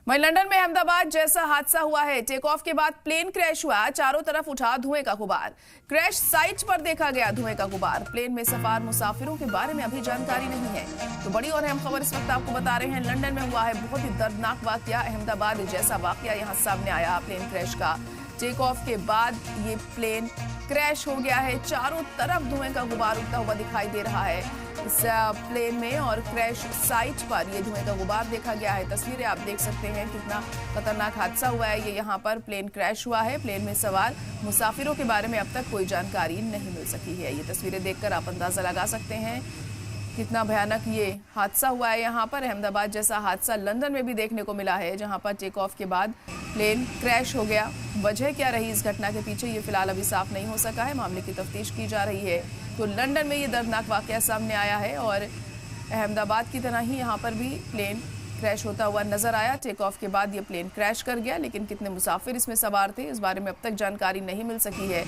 वहीं लंदन में अहमदाबाद जैसा हादसा हुआ है। टेक ऑफ के बाद प्लेन क्रैश हुआ, चारों तरफ उठा धुएं का गुबार। क्रैश साइट पर देखा गया धुएं का गुबार। प्लेन में सवार मुसाफिरों के बारे में अभी जानकारी नहीं है। तो बड़ी और अहम खबर इस वक्त आपको बता रहे हैं। लंदन में हुआ है बहुत ही दर्दनाक वाकया। अहमदाबाद जैसा वाकया यहाँ सामने आया प्लेन क्रैश का। टेक ऑफ के बाद ये प्लेन क्रैश हो गया है। चारों तरफ धुएं का गुबार उठता हुआ दिखाई दे रहा है इस प्लेन में, और क्रैश साइट पर ये धुएं का गुबार देखा गया है। तस्वीरें आप देख सकते हैं, कितना खतरनाक हादसा हुआ है। ये यहाँ पर प्लेन क्रैश हुआ है। प्लेन में सवार मुसाफिरों के बारे में अब तक कोई जानकारी नहीं मिल सकी है। ये तस्वीरें देखकर आप अंदाजा लगा सकते हैं कितना भयानक ये हादसा हुआ है। यहाँ पर अहमदाबाद जैसा हादसा लंदन में भी देखने को मिला है, जहाँ पर टेक ऑफ के बाद प्लेन क्रैश हो गया। वजह क्या रही इस घटना के पीछे, ये फिलहाल अभी साफ नहीं हो सका है। मामले की तफ्तीश की जा रही है। तो लंदन में ये दर्दनाक वाकया सामने आया है, और अहमदाबाद की तरह ही यहाँ पर भी प्लेन क्रैश होता हुआ नजर आया। टेक ऑफ के बाद ये प्लेन क्रैश कर गया, लेकिन कितने मुसाफिर इसमें सवार थे इस बारे में अब तक जानकारी नहीं मिल सकी है।